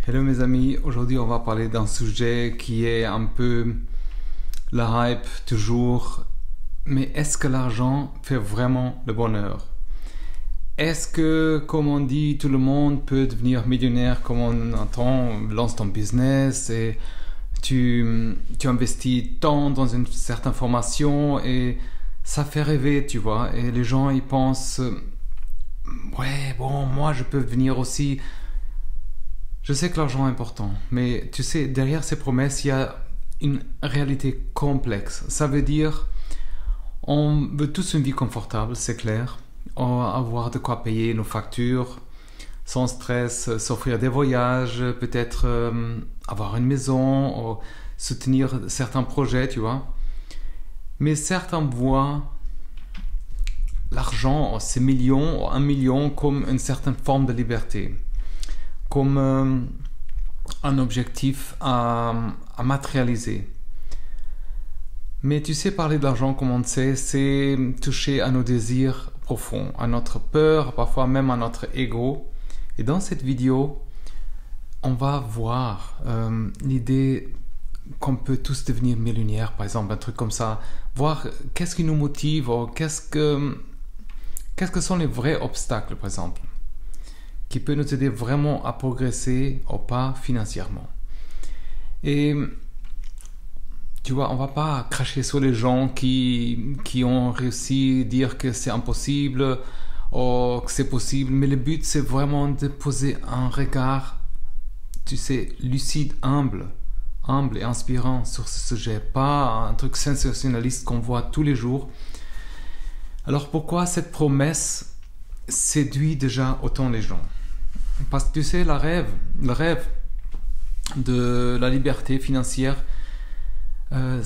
Hello mes amis, aujourd'hui on va parler d'un sujet qui est un peu la hype toujours. Mais est-ce que l'argent fait vraiment le bonheur? Est-ce que, comme on dit, tout le monde peut devenir millionnaire comme on entend, lance ton business et tu investis tant dans une certaine formation et ça fait rêver, tu vois. Et les gens ils pensent, ouais bon moi je peux venir aussi. Je sais que l'argent est important, mais tu sais, derrière ces promesses, il y a une réalité complexe. Ça veut dire, on veut tous une vie confortable, c'est clair. Avoir de quoi payer nos factures, sans stress, s'offrir des voyages, peut-être avoir une maison, soutenir certains projets, tu vois. Mais certains voient l'argent, ces millions, 1 million, comme une certaine forme de liberté. Comme un objectif à matérialiser. Mais tu sais, parler d'argent, comme on le sait, c'est toucher à nos désirs profonds, à notre peur, parfois même à notre ego. Et dans cette vidéo, on va voir l'idée qu'on peut tous devenir millionnaires, par exemple, un truc comme ça. Voir qu'est-ce qui nous motive, qu'est-ce que sont les vrais obstacles, par exemple, qui peut nous aider vraiment à progresser ou pas financièrement. Et tu vois, on va pas cracher sur les gens qui ont réussi à dire que c'est impossible ou que c'est possible, mais le but c'est vraiment de poser un regard, tu sais, lucide, humble et inspirant sur ce sujet, pas un truc sensationnaliste qu'on voit tous les jours. Alors pourquoi cette promesse séduit déjà autant les gens? Parce que tu sais, le rêve de la liberté financière, bon,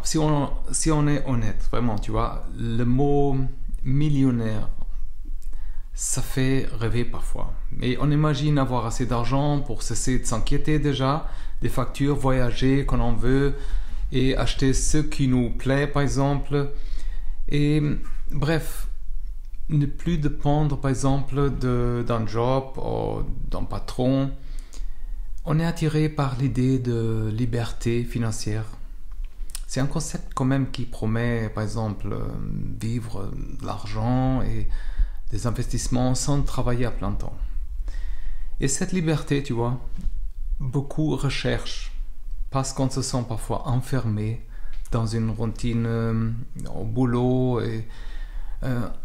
si on est honnête, vraiment, tu vois, le mot millionnaire, ça fait rêver parfois. Et on imagine avoir assez d'argent pour cesser de s'inquiéter déjà, des factures, voyager quand on veut, et acheter ce qui nous plaît, par exemple. Et bref, ne plus dépendre, par exemple, d'un job ou d'un patron. On est attiré par l'idée de liberté financière. C'est un concept quand même qui promet, par exemple, vivre de l'argent et des investissements sans travailler à plein temps. Et cette liberté, tu vois, beaucoup recherchent parce qu'on se sent parfois enfermé dans une routine au boulot et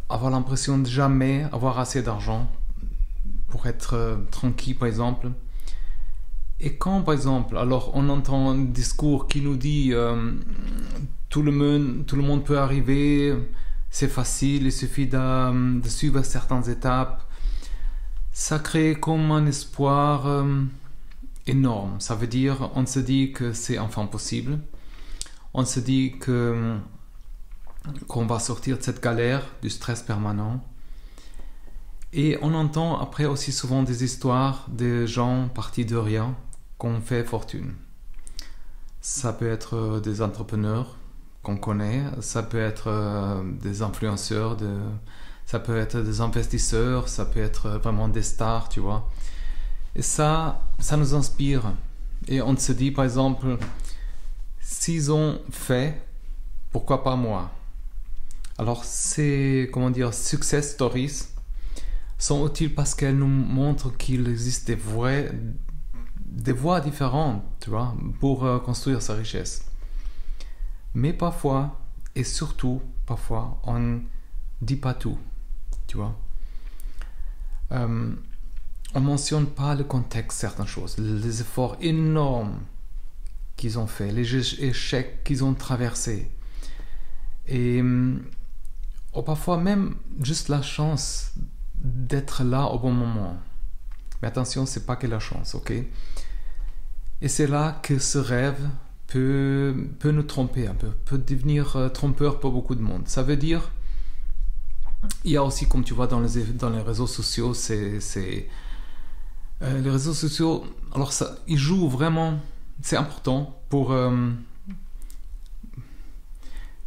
avoir l'impression de jamais avoir assez d'argent pour être tranquille, par exemple. Et quand, par exemple, alors on entend un discours qui nous dit tout le monde peut arriver, c'est facile, il suffit de suivre certaines étapes, ça crée comme un espoir énorme. Ça veut dire, on se dit que c'est enfin possible, on se dit qu'on va sortir de cette galère, du stress permanent. Et on entend après aussi souvent des histoires de gens partis de rien, qui ont fait fortune. Ça peut être des entrepreneurs qu'on connaît, ça peut être des influenceurs, ça peut être des investisseurs, ça peut être vraiment des stars, tu vois. Et ça nous inspire. Et on se dit, par exemple, s'ils ont fait, pourquoi pas moi? Alors ces, success stories sont utiles parce qu'elles nous montrent qu'il existe des voies différentes, tu vois, pour construire sa richesse. Mais parfois, et surtout parfois, on ne dit pas tout, tu vois. On ne mentionne pas le contexte, certaines choses, les efforts énormes qu'ils ont fait, les échecs qu'ils ont traversés. Et parfois même juste la chance d'être là au bon moment. Mais attention, c'est pas que la chance, ok? Et c'est là que ce rêve peut nous tromper un peu, peut devenir trompeur pour beaucoup de monde. Ça veut dire, il y a aussi, comme tu vois dans les réseaux sociaux, les réseaux sociaux, alors ça, ils jouent vraiment, c'est important pour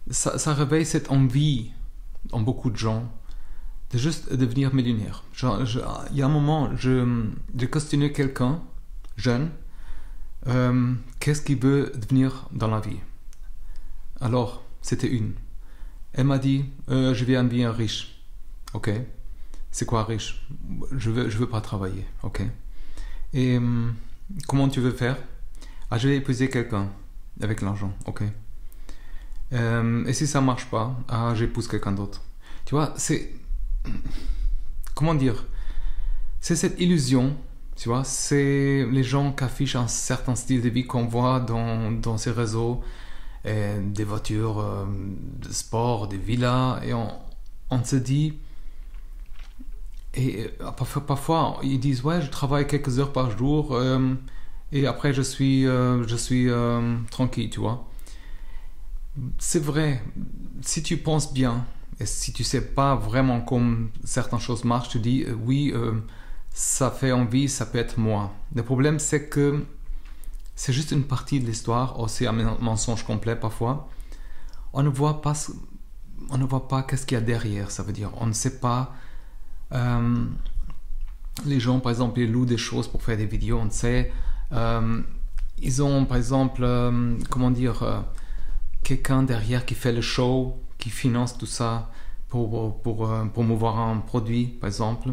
ça réveille cette envie en beaucoup de gens de juste devenir millionnaire. Il y a un moment, j'ai questionné quelqu'un, jeune, qu'est-ce qu'il veut devenir dans la vie. Alors, c'était une. Elle m'a dit, je vais devenir riche. Ok. C'est quoi riche? Je veux pas travailler. Ok. Et comment tu veux faire? Ah, je vais épouser quelqu'un avec l'argent. Ok. Et si ça marche pas, ah, j'épouse quelqu'un d'autre. Tu vois, c'est... Comment dire? C'est cette illusion, tu vois, c'est les gens qui affichent un certain style de vie qu'on voit dans ces réseaux, des voitures de sport, des villas, et on se dit... Et parfois, ils disent, ouais, je travaille quelques heures par jour, et après je suis tranquille, tu vois. C'est vrai, si tu penses bien, et si tu sais pas vraiment comment certaines choses marchent, tu dis, oui, ça fait envie, ça peut être moi. Le problème, c'est que c'est juste une partie de l'histoire, ou c'est un mensonge complet parfois. On ne voit pas qu'est-ce qu'il y a derrière, ça veut dire, on ne sait pas... les gens, par exemple, ils louent des choses pour faire des vidéos, on sait. Ils ont, par exemple, quelqu'un derrière qui fait le show, qui finance tout ça pour promouvoir un produit, par exemple.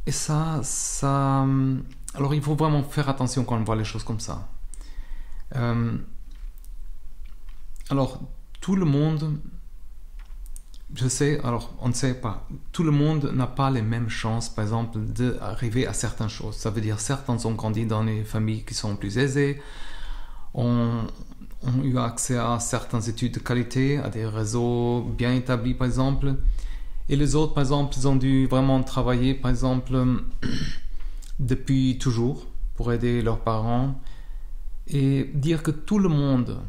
Et ça... Alors, il faut vraiment faire attention quand on voit les choses comme ça. Alors, tout le monde... Je sais, alors on ne sait pas. Tout le monde n'a pas les mêmes chances, par exemple, d'arriver à certaines choses. Ça veut dire certains ont grandi dans des familles qui sont plus aisées, ont eu accès à certaines études de qualité, à des réseaux bien établis, par exemple. Et les autres, par exemple, ils ont dû vraiment travailler, par exemple, depuis toujours pour aider leurs parents. Et dire que tout le monde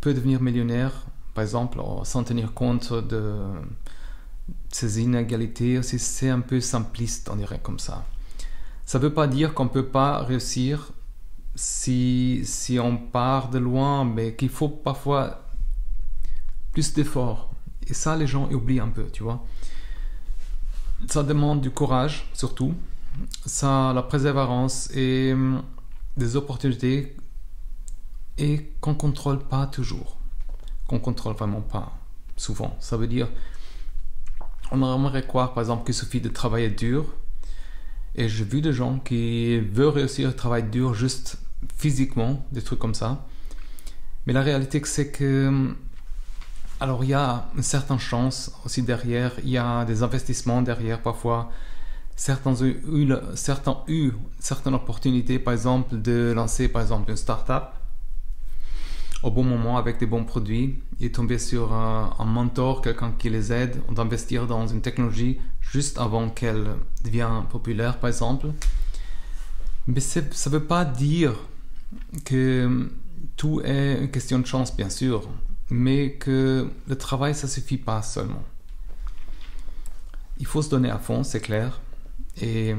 peut devenir millionnaire, par exemple, sans tenir compte de ces inégalités, aussi, c'est un peu simpliste, on dirait comme ça. Ça ne veut pas dire qu'on ne peut pas réussir si on part de loin, mais qu'il faut parfois plus d'efforts. Et ça, les gens oublient un peu, tu vois. Ça demande du courage, surtout. Ça, la persévérance et des opportunités et qu'on ne contrôle pas toujours. Qu'on ne contrôle vraiment pas, souvent. Ça veut dire, on aimerait croire, par exemple, qu'il suffit de travailler dur. Et j'ai vu des gens qui veulent réussir à travailler dur juste physiquement, des trucs comme ça. Mais la réalité, c'est que... Alors, il y a une certaine chance aussi derrière. Il y a des investissements derrière, parfois. Certains ont eu certaines opportunités, par exemple, de lancer, par exemple, une start-up au bon moment avec des bons produits et tomber sur un mentor, quelqu'un qui les aide d'investir dans une technologie juste avant qu'elle devienne populaire, par exemple. Mais ça ne veut pas dire que tout est une question de chance, bien sûr, mais que le travail, ça ne suffit pas seulement. Il faut se donner à fond, c'est clair. Et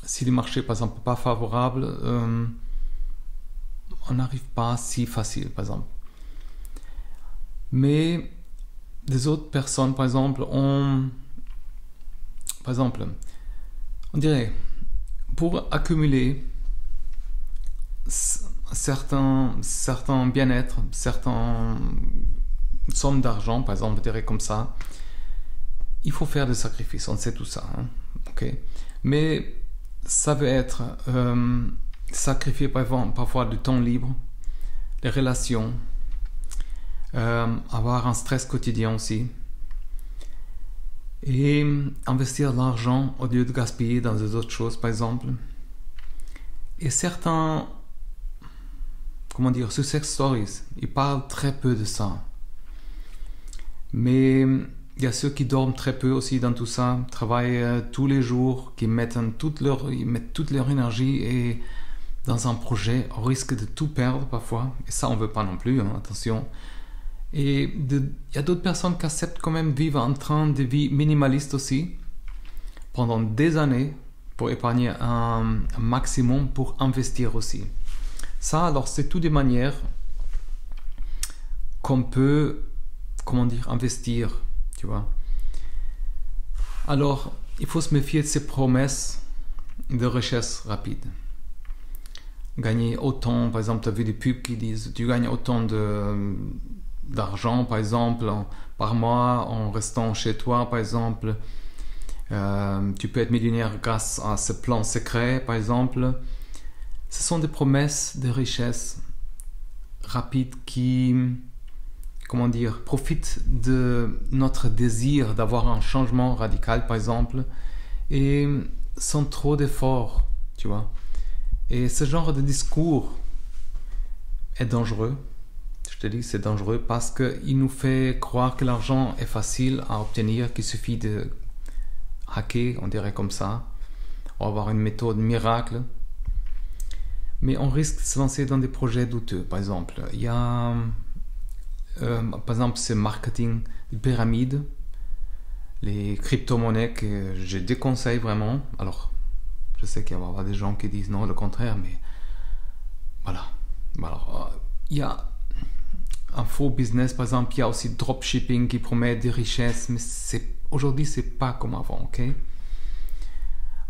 si le marché, par exemple, n'est pas favorable, on n'arrive pas si facile, par exemple. Mais des autres personnes, par exemple, on dirait, pour accumuler certains bien-être, certaines sommes d'argent, par exemple, on dirait comme ça, il faut faire des sacrifices, on sait tout ça. Hein? Okay. Mais ça veut être... sacrifier parfois du temps libre, les relations, avoir un stress quotidien aussi, et investir de l'argent au lieu de gaspiller dans des autres choses, par exemple. Et certains, success stories, ils parlent très peu de ça. Mais il y a ceux qui dorment très peu aussi dans tout ça, travaillent tous les jours, qui mettent toute leur énergie et dans un projet, on risque de tout perdre parfois. Et ça, on ne veut pas non plus, hein, attention. Et il y a d'autres personnes qui acceptent quand même vivre un train de vie minimaliste aussi, pendant des années, pour épargner un maximum, pour investir aussi. Ça, alors, c'est toutes des manières qu'on peut, investir, tu vois. Alors, il faut se méfier de ces promesses de richesse rapide. Gagner autant, par exemple, tu as vu des pubs qui disent tu gagnes autant d'argent, par exemple, par mois en restant chez toi, par exemple. Tu peux être millionnaire grâce à ce plan secret, par exemple. Ce sont des promesses de richesse rapide qui, comment dire, profitent de notre désir d'avoir un changement radical, par exemple, et sans trop d'efforts, tu vois. Et ce genre de discours est dangereux. Je te dis, c'est dangereux parce qu'il nous fait croire que l'argent est facile à obtenir, qu'il suffit de hacker, on dirait comme ça, ou avoir une méthode miracle. Mais on risque de se lancer dans des projets douteux. Par exemple, il y a par exemple ce marketing de pyramide, les crypto-monnaies que je déconseille vraiment. Alors, je sais qu'il va y avoir des gens qui disent non, le contraire, mais voilà. Alors, il y a un faux business, par exemple, il y a aussi dropshipping qui promet des richesses, mais aujourd'hui, c'est pas comme avant, ok?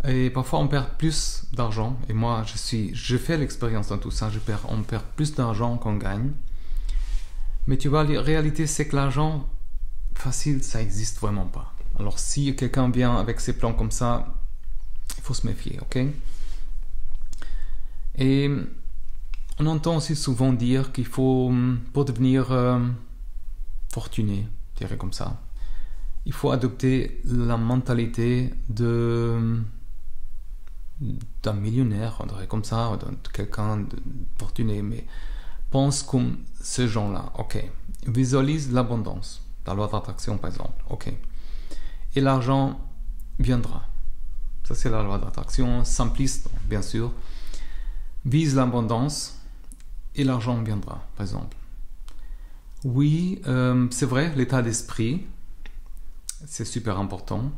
Et parfois, on perd plus d'argent. Et moi, je fais l'expérience dans tout ça. On perd plus d'argent qu'on gagne. Mais tu vois, la réalité, c'est que l'argent facile, ça n'existe vraiment pas. Alors, si quelqu'un vient avec ses plans comme ça, il faut se méfier, ok? Et on entend aussi souvent dire qu'il faut, pour devenir fortuné, je dirais comme ça, il faut adopter la mentalité d'un millionnaire, on dirait comme ça, ou de quelqu'un de fortuné, mais pense comme ce genre-là, ok. Visualise l'abondance, la loi d'attraction par exemple, ok. Et l'argent viendra. Ça c'est la loi d'attraction, simpliste bien sûr. Vise l'abondance et l'argent viendra, par exemple. Oui, c'est vrai, l'état d'esprit, c'est super important.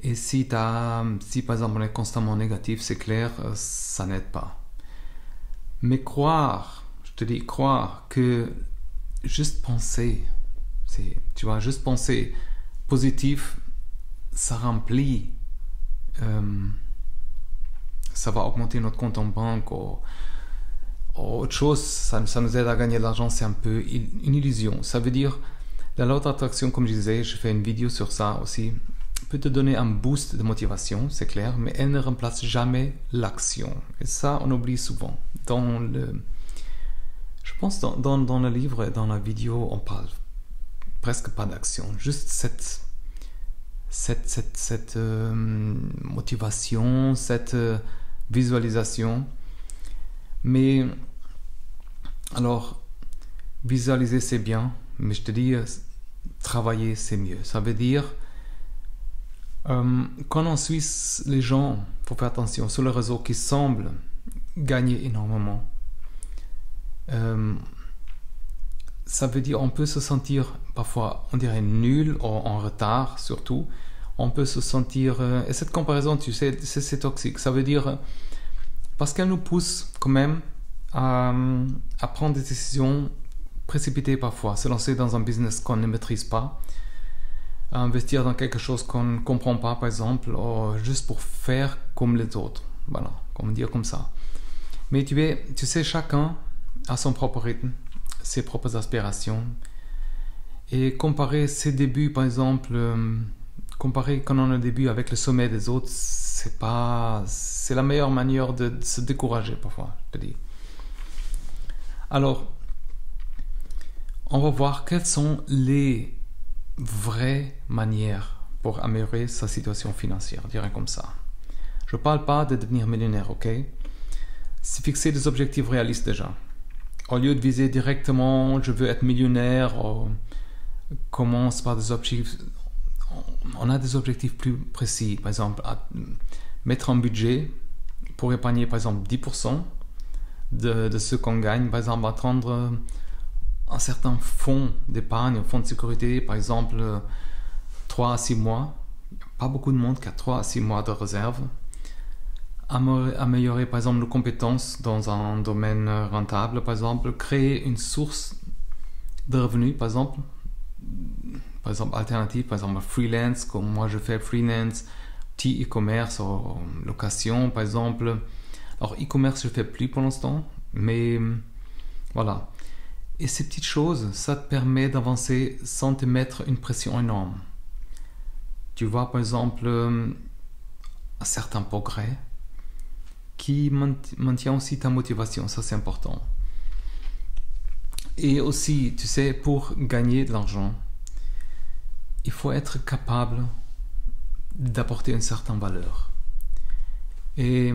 Et si par exemple on est constamment négatif, c'est clair, ça n'aide pas. Mais croire que juste penser, juste penser positif, ça remplit, ça va augmenter notre compte en banque ou autre chose, ça nous aide à gagner de l'argent, c'est un peu une illusion. Ça veut dire, la loi d'attraction, comme je disais, je fais une vidéo sur ça aussi, peut te donner un boost de motivation, c'est clair, mais elle ne remplace jamais l'action. Et ça, on oublie souvent. Je pense dans le livre et dans la vidéo, on parle presque pas d'action, juste cette motivation, cette visualisation. Mais alors, visualiser c'est bien, mais je te dis, travailler c'est mieux. Ça veut dire, quand on suit les gens, il faut faire attention, sur le réseau qui semblent gagner énormément, ça veut dire on peut se sentir parfois, on dirait nul, ou en retard surtout. On peut se sentir... et cette comparaison, tu sais, c'est toxique. Ça veut dire... parce qu'elle nous pousse quand même à prendre des décisions précipitées parfois, se lancer dans un business qu'on ne maîtrise pas, à investir dans quelque chose qu'on ne comprend pas, par exemple, ou juste pour faire comme les autres. Voilà, comment dire comme ça. Mais tu sais, chacun a son propre rythme, ses propres aspirations. Et comparer ses débuts, par exemple, comparer quand on a un début avec le sommet des autres, c'est la meilleure manière de se décourager parfois, je te dis. Alors, on va voir quelles sont les vraies manières pour améliorer sa situation financière, je dirais comme ça. Je ne parle pas de devenir millionnaire, ok? C'est fixer des objectifs réalistes déjà. Au lieu de viser directement, je veux être millionnaire, on commence par des objectifs. On a des objectifs plus précis, par exemple, à mettre un budget pour épargner, par exemple, 10% de ce qu'on gagne, par exemple, attendre un certain fonds d'épargne, un fonds de sécurité, par exemple, 3 à 6 mois. Pas beaucoup de monde qui a 3 à 6 mois de réserve. Améliorer, par exemple, nos compétences dans un domaine rentable, par exemple, créer une source de revenus, par exemple, par exemple, alternatives, par exemple, freelance, comme moi je fais freelance, petit e-commerce, location, par exemple. Alors, e-commerce, je ne fais plus pour l'instant, mais voilà. Et ces petites choses, ça te permet d'avancer sans te mettre une pression énorme. Tu vois, par exemple, un certain progrès qui maintient aussi ta motivation, ça c'est important. Et aussi, tu sais, pour gagner de l'argent, il faut être capable d'apporter une certaine valeur. Et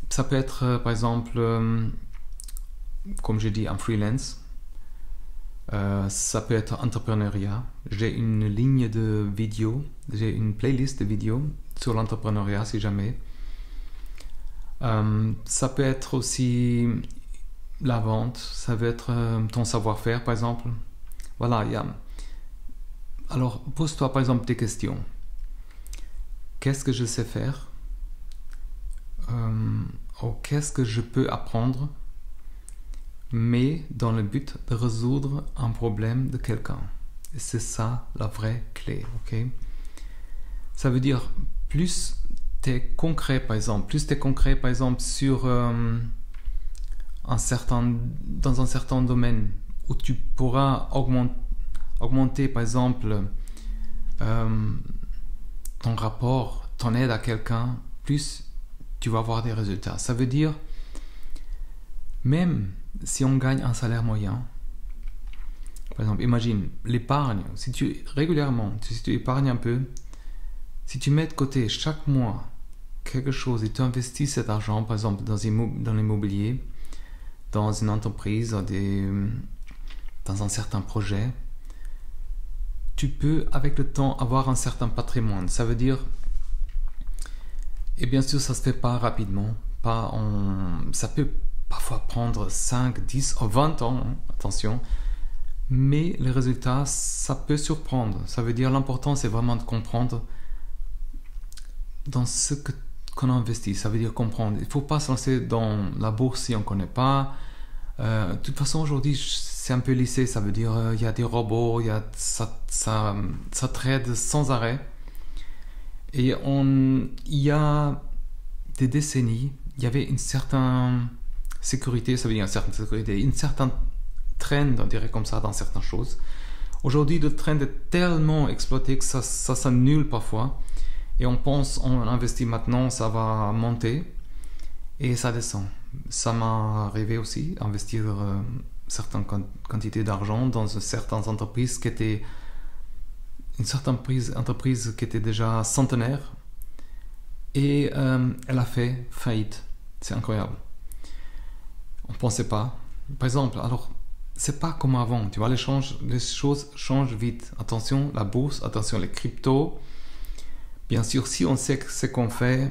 ça peut être, par exemple, comme j'ai dit, un freelance. Ça peut être entrepreneuriat. J'ai une ligne de vidéos, j'ai une playlist de vidéos sur l'entrepreneuriat si jamais. Ça peut être aussi la vente, ça peut être ton savoir-faire par exemple. Voilà, alors pose-toi par exemple des questions. Qu'est-ce que je sais faire? Qu'est-ce que je peux apprendre? Mais dans le but de résoudre un problème de quelqu'un. Et c'est ça la vraie clé, ok? Ça veut dire plus t'es concret par exemple, sur dans un certain domaine où tu pourras augmenter par exemple ton rapport, ton aide à quelqu'un, plus tu vas avoir des résultats. Ça veut dire même si on gagne un salaire moyen, par exemple, imagine l'épargne, si tu épargnes un peu, si tu mets de côté chaque mois quelque chose et tu investis cet argent, par exemple, dans l'immobilier, dans une entreprise, dans un certain projet, tu peux, avec le temps, avoir un certain patrimoine. Ça veut dire, et bien sûr, ça ne se fait pas rapidement, ça peut parfois prendre 5, 10 ou 20 ans, hein, attention, mais les résultats, ça peut surprendre. Ça veut dire, l'important, c'est vraiment de comprendre dans ce qu'on investit. Ça veut dire comprendre. Il ne faut pas se lancer dans la bourse si on ne connaît pas. De toute façon, aujourd'hui, c'est un peu lissé. Ça veut dire il y a des robots, ça trade sans arrêt. Et il y a des décennies, il y avait une certaine sécurité, ça veut dire une certaine sécurité, une certaine trend, on dirait comme ça, dans certaines choses. Aujourd'hui, le trend est tellement exploité que ça s'annule parfois. Et on pense, on investit maintenant, ça va monter et ça descend. Ça m'est arrivé aussi, investir certaines quantités d'argent dans certaines entreprises qui étaient entreprise qui était déjà centenaire et elle a fait faillite. C'est incroyable. On ne pensait pas. Par exemple, alors, c'est pas comme avant. Tu vois, les choses changent vite. Attention, la bourse, attention, les cryptos. Bien sûr, si on sait ce qu'on fait,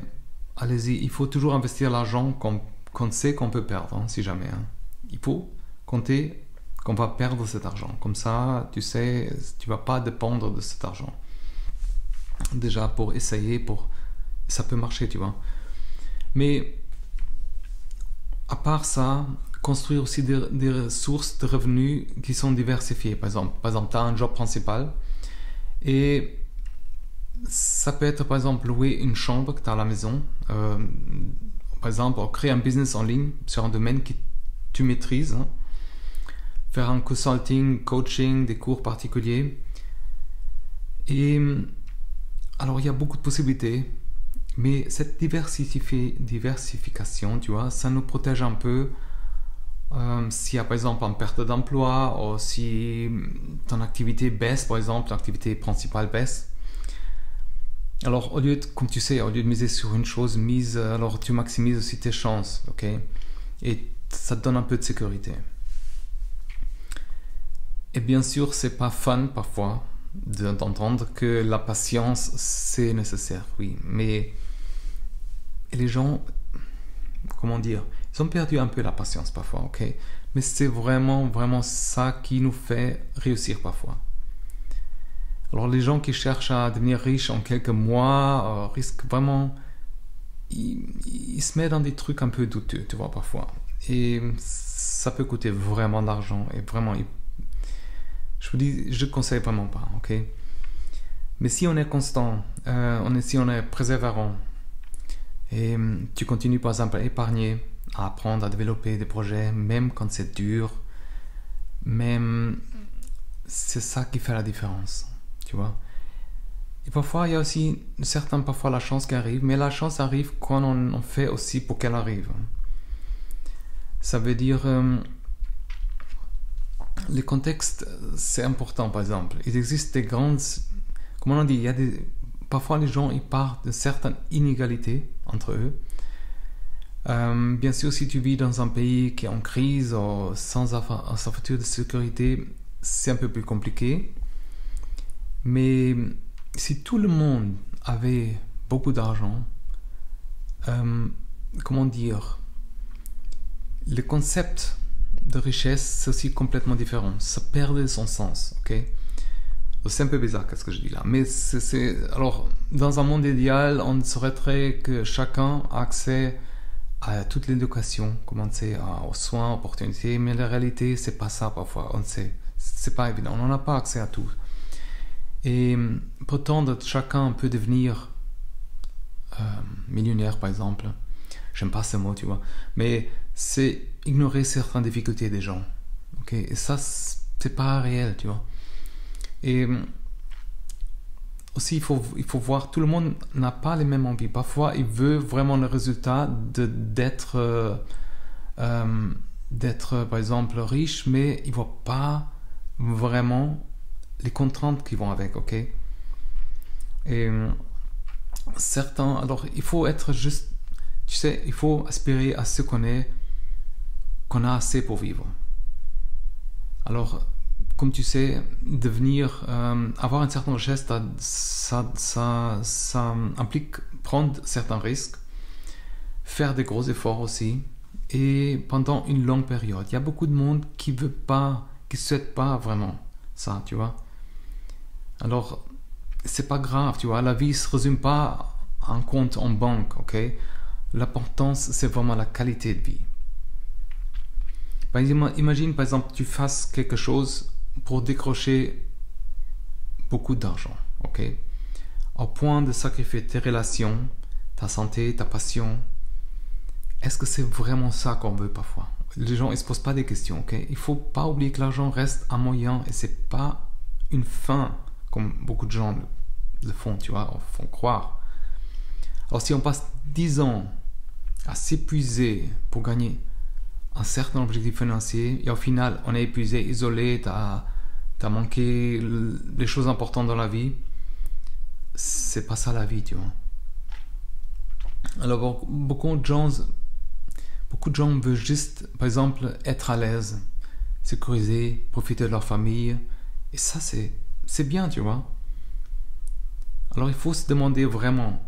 allez-y. Il faut toujours investir l'argent qu'on sait qu'on peut perdre, hein, si jamais. Hein. Il faut compter qu'on va perdre cet argent. Comme ça, tu sais, tu ne vas pas dépendre de cet argent. Déjà, pour essayer, ça peut marcher, tu vois. Mais, à part ça, construire aussi des sources de revenus qui sont diversifiées. Par exemple, tu as un job principal et ça peut être, par exemple, louer une chambre que tu as à la maison. Par exemple, créer un business en ligne sur un domaine que tu maîtrises. Hein. Faire un consulting, coaching, des cours particuliers. Et alors, il y a beaucoup de possibilités. Mais cette diversification, tu vois, ça nous protège un peu. S'il y a, par exemple, une perte d'emploi ou si ton activité baisse, par exemple, l'activité principale baisse. Alors, comme tu sais, au lieu de miser sur une chose, alors tu maximises aussi tes chances, ok? Et ça te donne un peu de sécurité. Et bien sûr, c'est pas fun parfois d'entendre que la patience, c'est nécessaire, oui. Mais les gens, comment dire, ils ont perdu un peu la patience parfois, ok? Mais c'est vraiment, vraiment ça qui nous fait réussir parfois. Alors les gens qui cherchent à devenir riches en quelques mois risquent vraiment, ils se mettent dans des trucs un peu douteux, tu vois, parfois. Et ça peut coûter vraiment d'argent et vraiment, je vous dis, je ne conseille vraiment pas, ok? Mais si on est constant, si on est persévérant, et tu continues par exemple à épargner, à apprendre, à développer des projets, même quand c'est dur, même c'est ça qui fait la différence, tu vois. Et parfois, il y a aussi parfois la chance qui arrive, mais la chance arrive quand on fait aussi pour qu'elle arrive. Ça veut dire, les contextes, c'est important, par exemple. Il existe des grandes, comment on dit, parfois les gens, ils partent de certaines inégalités entre eux. Bien sûr, si tu vis dans un pays qui est en crise ou sans infrastructure de sécurité, c'est un peu plus compliqué. Mais si tout le monde avait beaucoup d'argent, comment dire, le concept de richesse, c'est aussi complètement différent. Ça perdait son sens, ok? C'est un peu bizarre, qu'est-ce que je dis là. Mais alors, dans un monde idéal, on souhaiterait que chacun a accès à toute l'éducation, aux soins, aux opportunités, mais la réalité, c'est pas ça parfois, on sait. C'est pas évident, on n'a pas accès à tout. Et prétendre que chacun peut devenir millionnaire, par exemple, j'aime pas ce mot, tu vois, mais c'est ignorer certaines difficultés des gens. Okay? Et ça, c'est pas réel, tu vois. Et aussi, il faut voir, tout le monde n'a pas les mêmes envies. Parfois, il veut vraiment le résultat d'être, par exemple, riche, mais il ne voit pas vraiment les contraintes qui vont avec, ok? Et certains, alors, il faut être juste, tu sais, il faut aspirer à ce qu'on a assez pour vivre. Alors, comme tu sais, avoir une certaine richesse, ça implique prendre certains risques, faire des gros efforts aussi, et pendant une longue période. Il y a beaucoup de monde qui souhaite pas vraiment ça, tu vois. Alors, c'est pas grave, tu vois. La vie se résume pas à un compte en banque, ok? L'importance, c'est vraiment la qualité de vie. Imagine, par exemple, tu fasses quelque chose pour décrocher beaucoup d'argent, ok? Au point de sacrifier tes relations, ta santé, ta passion. Est-ce que c'est vraiment ça qu'on veut parfois? Les gens, ils se posent pas des questions, ok? Il faut pas oublier que l'argent reste un moyen et c'est pas une fin, comme beaucoup de gens le font, tu vois, font croire. Alors si on passe 10 ans à s'épuiser pour gagner un certain objectif financier et au final on est épuisé, isolé, t'as manqué les choses importantes dans la vie, c'est pas ça la vie, tu vois. Alors beaucoup de gens veulent juste, par exemple, être à l'aise, sécuriser, profiter de leur famille, et ça c'est bien, tu vois. Alors il faut se demander vraiment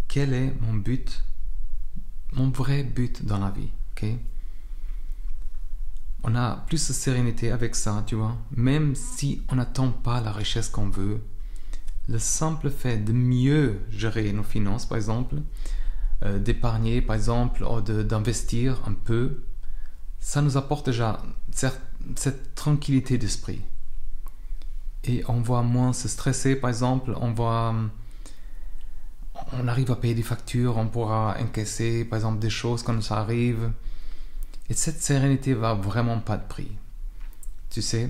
quel est mon but, mon vrai but dans la vie, ok? On a plus de sérénité avec ça, tu vois. Même si on n'attend pas la richesse qu'on veut, le simple fait de mieux gérer nos finances, par exemple, d'épargner, par exemple, ou d'investir un peu, ça nous apporte déjà cette tranquillité d'esprit. Et on va moins se stresser, par exemple, on arrive à payer des factures, on pourra encaisser, par exemple, des choses quand ça arrive. Et cette sérénité va vraiment pas de prix. Tu sais,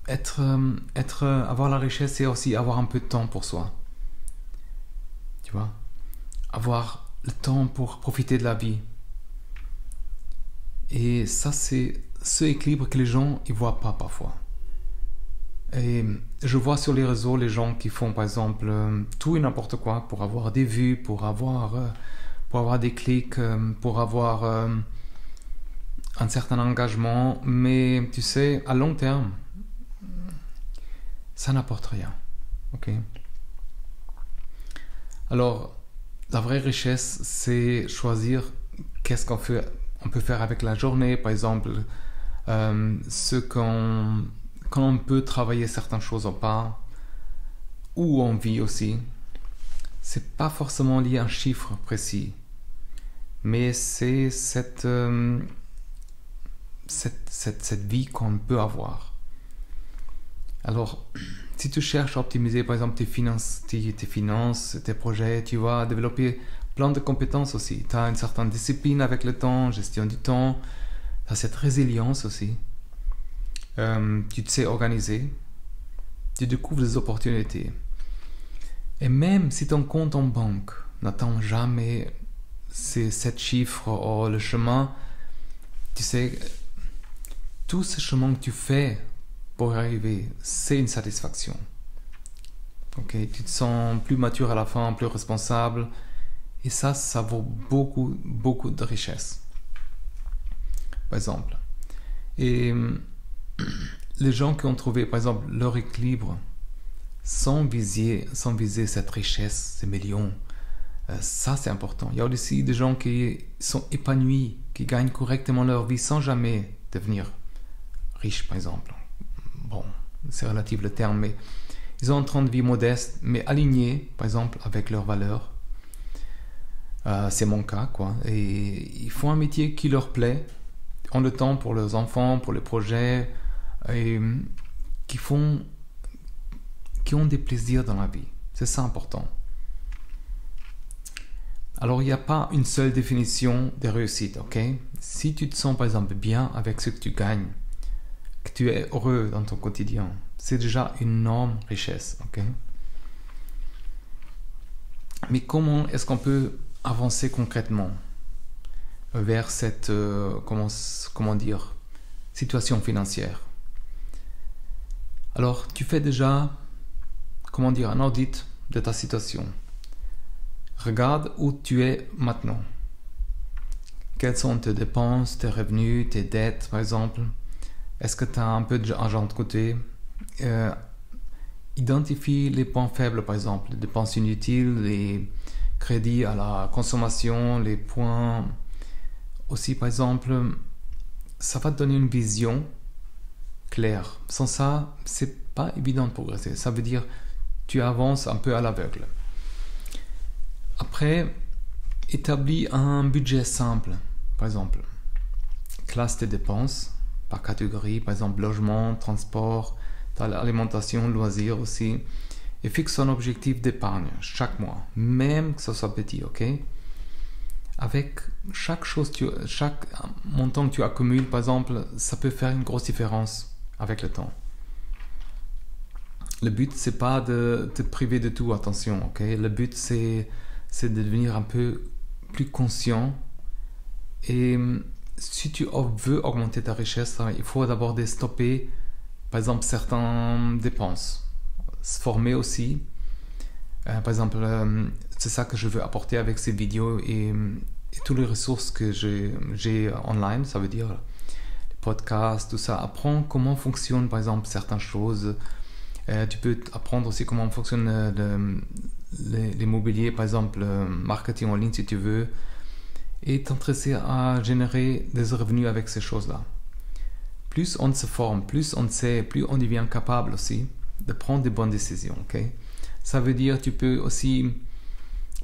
avoir la richesse, c'est aussi avoir un peu de temps pour soi. Tu vois, avoir le temps pour profiter de la vie. Et ça, c'est ce équilibre que les gens ils voient pas parfois. Et je vois sur les réseaux les gens qui font par exemple tout et n'importe quoi pour avoir des vues, pour avoir des clics, pour avoir un certain engagement, mais tu sais, à long terme, ça n'apporte rien. Ok? Alors, la vraie richesse, c'est choisir qu'est-ce qu'on peut faire avec la journée, par exemple, quand on peut travailler certaines choses ou pas, où on vit aussi. C'est pas forcément lié à un chiffre précis, mais c'est cette vie qu'on peut avoir. Alors, si tu cherches à optimiser par exemple tes finances, tes projets, tu vas développer plein de compétences aussi. Tu as une certaine discipline avec le temps, gestion du temps, tu as cette résilience aussi. Tu te sais organiser, tu découvres des opportunités. Et même si ton compte en banque n'atteint jamais ces 7 chiffres ou le chemin, tu sais, tout ce chemin que tu fais pour y arriver, c'est une satisfaction. Ok, tu te sens plus mature à la fin, plus responsable, et ça vaut beaucoup, beaucoup de richesse. Par exemple. Et les gens qui ont trouvé, par exemple, leur équilibre, sans viser cette richesse, ces millions, ça c'est important. Il y a aussi des gens qui sont épanouis, qui gagnent correctement leur vie sans jamais devenir riches, par exemple. Bon, c'est relatif le terme, mais ils ont un train de vie modeste, mais aligné, par exemple, avec leurs valeurs. C'est mon cas, quoi. Et ils font un métier qui leur plaît, ont le temps pour leurs enfants, pour les projets, et qui ont des plaisirs dans la vie. C'est ça important. Alors, il n'y a pas une seule définition de réussite, ok? Si tu te sens, par exemple, bien avec ce que tu gagnes, que tu es heureux dans ton quotidien, c'est déjà une énorme richesse, ok? Mais comment est-ce qu'on peut avancer concrètement vers cette, situation financière? Alors, tu fais déjà, un audit de ta situation. Regarde où tu es maintenant. Quelles sont tes dépenses, tes revenus, tes dettes, par exemple? Est-ce que tu as un peu d'argent de côté? Identifie les points faibles, par exemple, les dépenses inutiles, les crédits à la consommation, les points aussi, par exemple, ça va te donner une vision claire. Sans ça, c'est pas évident de progresser. Ça veut dire tu avances un peu à l'aveugle. Après, établis un budget simple. Par exemple, classe tes dépenses par catégorie, par exemple logement, transport, alimentation, loisirs aussi, et fixe un objectif d'épargne chaque mois, même que ce soit petit, ok? Avec chaque montant que tu accumules, par exemple, ça peut faire une grosse différence avec le temps. Le but, c'est pas de te priver de tout, attention, ok? Le but, c'est de devenir un peu plus conscient. Et si tu veux augmenter ta richesse, il faut d'abord stopper, par exemple, certaines dépenses. Se former aussi. Par exemple, c'est ça que je veux apporter avec ces vidéos et toutes les ressources que j'ai online, ça veut dire les podcasts, tout ça. Apprends comment fonctionnent, par exemple, certaines choses. Tu peux apprendre aussi comment fonctionne l'immobilier, par exemple, marketing en ligne si tu veux, et t'intéresser à générer des revenus avec ces choses-là. Plus on se forme, plus on sait, plus on devient capable aussi de prendre des bonnes décisions. Okay? Ça veut dire que tu peux aussi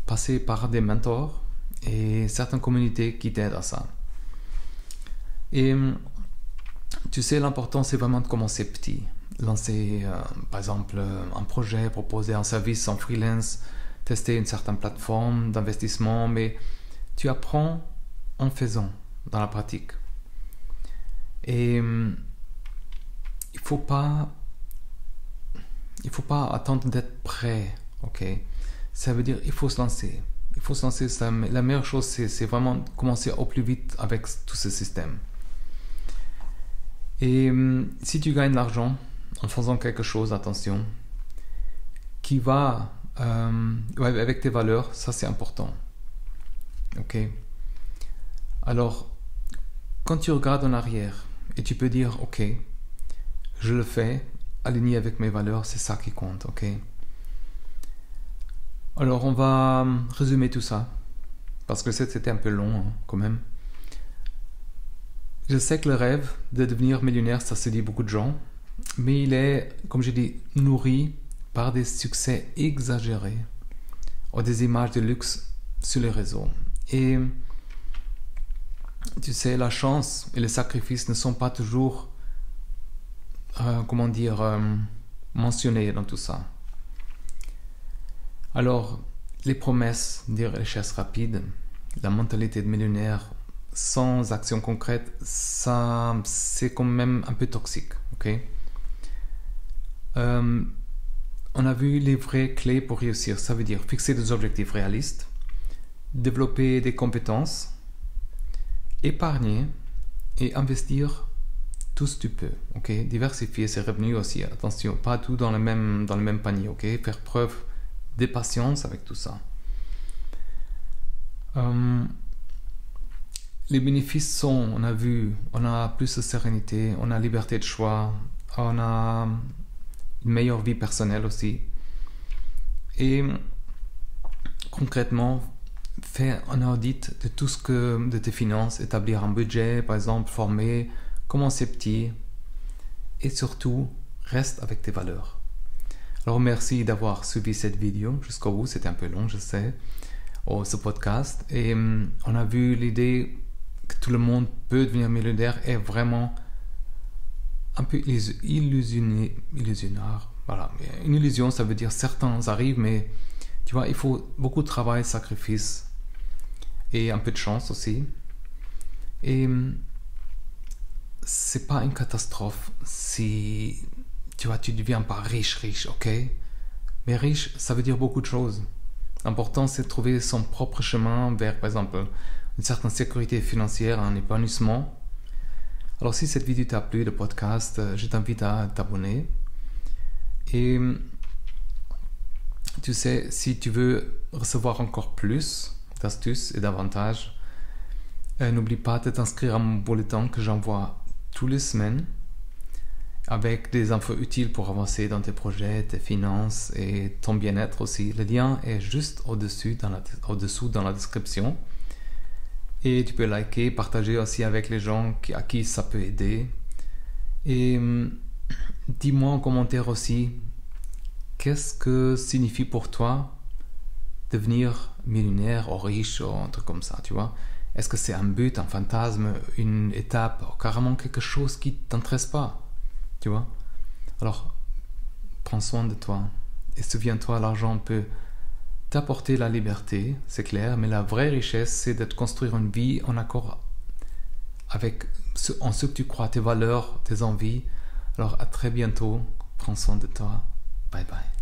passer par des mentors et certaines communautés qui t'aident à ça. Et tu sais, l'important, c'est vraiment de commencer petit. Lancer, par exemple, un projet, proposer un service en freelance, tester une certaine plateforme d'investissement, mais tu apprends en faisant, dans la pratique. Et il faut pas attendre d'être prêt, ok? Ça veut dire il faut se lancer. Il faut se lancer. La meilleure chose, c'est vraiment commencer au plus vite avec tout ce système. Et si tu gagnes de l'argent en faisant quelque chose, attention, qui va avec tes valeurs, ça c'est important. Ok? Alors, quand tu regardes en arrière et tu peux dire, ok, je le fais, aligné avec mes valeurs, c'est ça qui compte, ok? Alors, on va résumer tout ça, parce que c'était un peu long, hein, quand même. Je sais que le rêve de devenir millionnaire, ça se dit beaucoup de gens, mais il est, comme j'ai dit, nourri par des succès exagérés ou des images de luxe sur les réseaux. Et tu sais, la chance et le sacrifice ne sont pas toujours, mentionné dans tout ça. Alors, les promesses des richesses rapides, la mentalité de millionnaire sans action concrète, ça, c'est quand même un peu toxique, ok? On a vu les vraies clés pour réussir. Ça veut dire fixer des objectifs réalistes, développer des compétences, épargner et investir tout ce que tu peux. Ok, diversifier ses revenus aussi. Attention, pas tout dans le même panier. Ok, faire preuve de patience avec tout ça. Les bénéfices sont, on a vu, on a plus de sérénité, on a liberté de choix, on a une meilleure vie personnelle aussi. Et concrètement, fais un audit de tout ce que de tes finances, établir un budget, par exemple, former, commencer petit, et surtout, reste avec tes valeurs. Alors merci d'avoir suivi cette vidéo jusqu'au bout, c'était un peu long, je sais, ce podcast, et on a vu l'idée que tout le monde peut devenir millionnaire est vraiment un peu illusionnaire. Voilà. Une illusion, ça veut dire certains arrivent, mais tu vois, il faut beaucoup de travail, sacrifice et un peu de chance aussi. Et c'est pas une catastrophe si tu vois, tu deviens pas riche, ok? Mais riche, ça veut dire beaucoup de choses. L'important, c'est de trouver son propre chemin vers, par exemple, une certaine sécurité financière, un épanouissement. Alors si cette vidéo t'a plu, le podcast, je t'invite à t'abonner. Et tu sais, si tu veux recevoir encore plus d'astuces et d'avantages, n'oublie pas de t'inscrire à mon bulletin que j'envoie toutes les semaines avec des infos utiles pour avancer dans tes projets, tes finances et ton bien-être aussi. Le lien est juste au-dessous dans la description. Et tu peux liker, partager aussi avec les gens à qui ça peut aider. Et dis-moi en commentaire aussi, qu'est-ce que signifie pour toi devenir millionnaire ou riche ou un truc comme ça, tu vois? Est-ce que c'est un but, un fantasme, une étape, ou carrément quelque chose qui ne t'intéresse pas, tu vois? Alors, prends soin de toi. Et souviens-toi, l'argent peut t'apporter la liberté, c'est clair, mais la vraie richesse, c'est de te construire une vie en accord avec en ce que tu crois, tes valeurs, tes envies. Alors à très bientôt, prends soin de toi, bye bye.